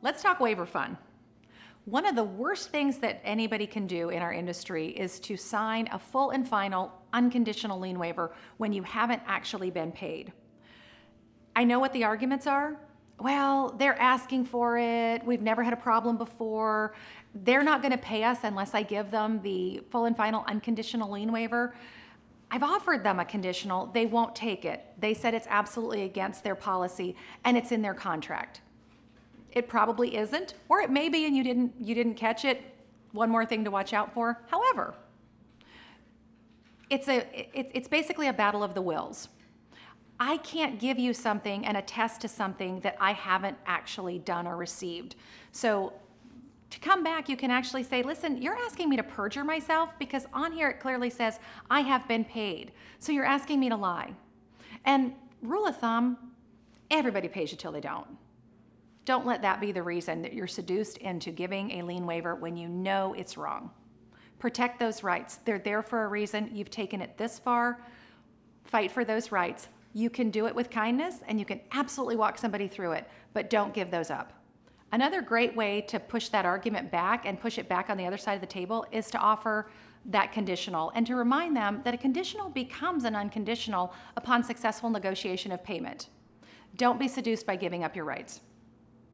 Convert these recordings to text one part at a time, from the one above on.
Let's talk waiver fun. One of the worst things that anybody can do in our industry is to sign a full and final unconditional lien waiver when you haven't actually been paid. I know what the arguments are. Well, they're asking for it. We've never had a problem before. They're not going to pay us unless I give them the full and final unconditional lien waiver. I've offered them a conditional. They won't take it. They said it's absolutely against their policy and it's in their contract. It probably isn't, or it may be and you didn't catch it. One more thing to watch out for. However, it's basically a battle of the wills. I can't give you something and attest to something that I haven't actually done or received. So to come back, you can actually say, listen, you're asking me to perjure myself because on here it clearly says I have been paid. So you're asking me to lie. And rule of thumb, everybody pays you till they don't. Don't let that be the reason that you're seduced into giving a lien waiver when you know it's wrong. Protect those rights. They're there for a reason. You've taken it this far. Fight for those rights. You can do it with kindness and you can absolutely walk somebody through it, but don't give those up. Another great way to push that argument back and push it back on the other side of the table is to offer that conditional and to remind them that a conditional becomes an unconditional upon successful negotiation of payment. Don't be seduced by giving up your rights.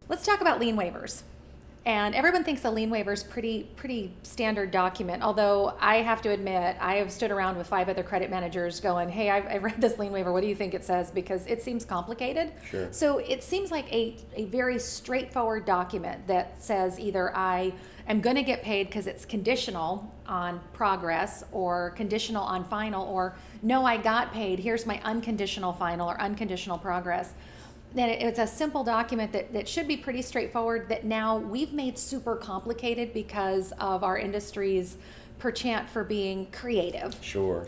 Let's talk about lien waivers. And everyone thinks a lien waiver is pretty standard document, although I have to admit, I have stood around with 5 other credit managers going, hey, I've read this lien waiver, what do you think it says? Because it seems complicated. Sure. So it seems like a very straightforward document that says either I am going to get paid because it's conditional on progress or conditional on final, or no, I got paid, here's my unconditional final or unconditional progress. That it's a simple document that should be pretty straightforward that now we've made super complicated because of our industry's penchant for being creative. Sure.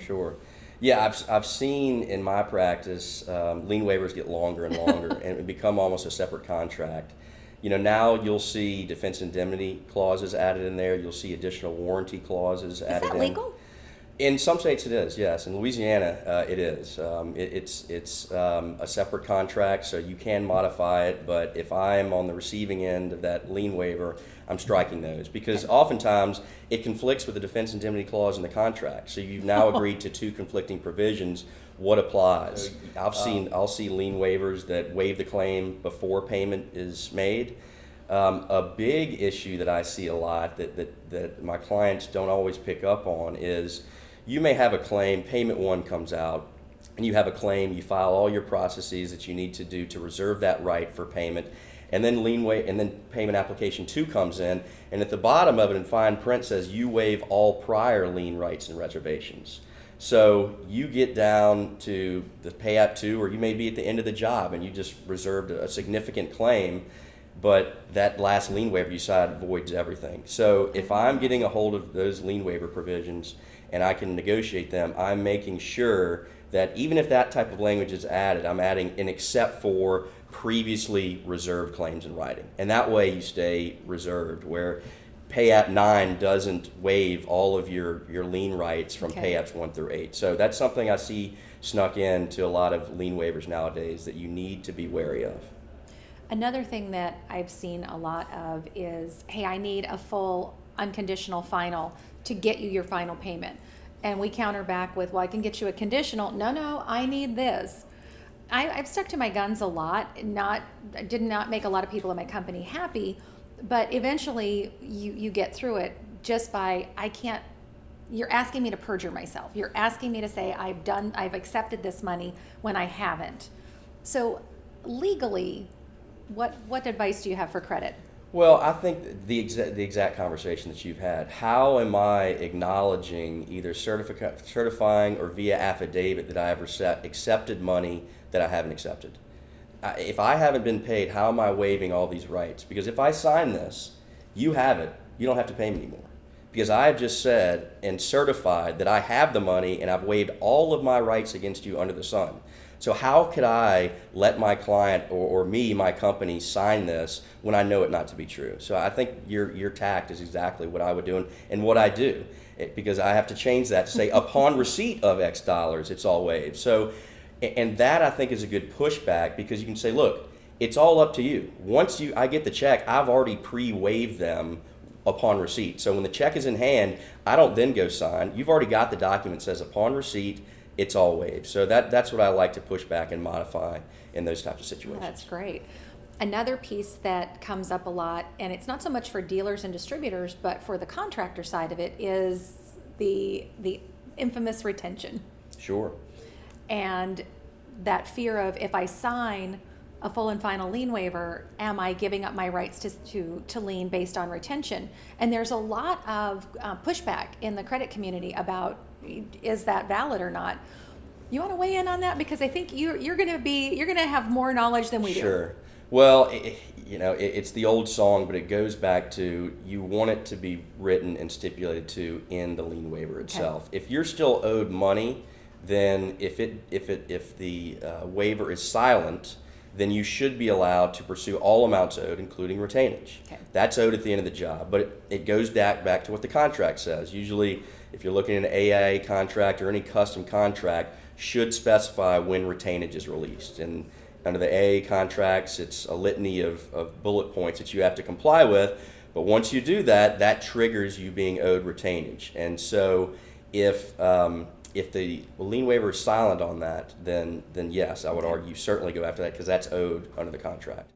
Yeah, I've seen in my practice lien waivers get longer and longer and become almost a separate contract. You know, now you'll see defense indemnity clauses added in there. You'll see additional warranty clauses added in. Is that legal? In some states it is, yes. In Louisiana it is. It's a separate contract, so you can modify it, but if I'm on the receiving end of that lien waiver, I'm striking those because oftentimes it conflicts with the defense indemnity clause in the contract. So you've now agreed to 2 conflicting provisions. What applies? I'll see lien waivers that waive the claim before payment is made. A big issue that I see a lot that my clients don't always pick up on is you may have a claim, payment 1 comes out, and you have a claim, you file all your processes that you need to do to reserve that right for payment, and then payment application 2 comes in, and at the bottom of it in fine print says you waive all prior lien rights and reservations. So you get down to the payout 2, or you may be at the end of the job and you just reserved a significant claim, but that last lien waiver you decide voids everything. So if I'm getting a hold of those lien waiver provisions and I can negotiate them, I'm making sure that even if that type of language is added, I'm adding an except for previously reserved claims in writing. And that way you stay reserved, where payout 9 doesn't waive all of your lien rights from payouts 1 through 8. So that's something I see snuck into a lot of lien waivers nowadays that you need to be wary of. Another thing that I've seen a lot of is, hey, I need a full unconditional final to get you your final payment. And we counter back with, well, I can get you a conditional. No, I need this. I've stuck to my guns a lot. Did not make a lot of people in my company happy, but eventually you get through it just by, you're asking me to perjure myself. You're asking me to say I've accepted this money when I haven't. So legally, what advice do you have for credit? Well, I think the exact conversation that you've had. How am I acknowledging either certifying or via affidavit that I have accepted money that I haven't accepted? If I haven't been paid, how am I waiving all these rights? Because if I sign this, you have it. You don't have to pay me anymore. Because I've just said and certified that I have the money and I've waived all of my rights against you under the sun. So how could I let my client or me, my company, sign this when I know it not to be true? So I think your tact is exactly what I would do and what I do, because I have to change that to say upon receipt of X dollars, it's all waived. So, and that I think is a good pushback, because you can say, look, it's all up to you. Once I get the check, I've already pre-waived them upon receipt. So when the check is in hand, I don't then go sign. You've already got the document that says upon receipt, it's all waived. So that's what I like to push back and modify in those types of situations. That's great. Another piece that comes up a lot, and it's not so much for dealers and distributors, but for the contractor side of it, is the infamous retention. Sure. And that fear of, if I sign a full and final lien waiver, am I giving up my rights to lien based on retention? And there's a lot of pushback in the credit community about, is that valid or not? You want to weigh in on that, because I think you're going to have more knowledge than we do. Sure. Well, it's the old song, but it goes back to, you want it to be written and stipulated to in the lien waiver itself. Okay. If you're still owed money, then if the waiver is silent, then you should be allowed to pursue all amounts owed, including retainage. Okay. That's owed at the end of the job, but it goes back to what the contract says. Usually, if you're looking at an AIA contract or any custom contract, should specify when retainage is released. And under the AA contracts, it's a litany of bullet points that you have to comply with. But once you do that, that triggers you being owed retainage. And so if the lien waiver is silent on that, then yes, I would argue certainly go after that, because that's owed under the contract.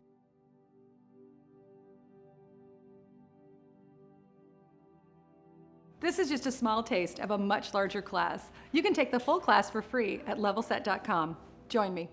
This is just a small taste of a much larger class. You can take the full class for free at levelset.com. Join me.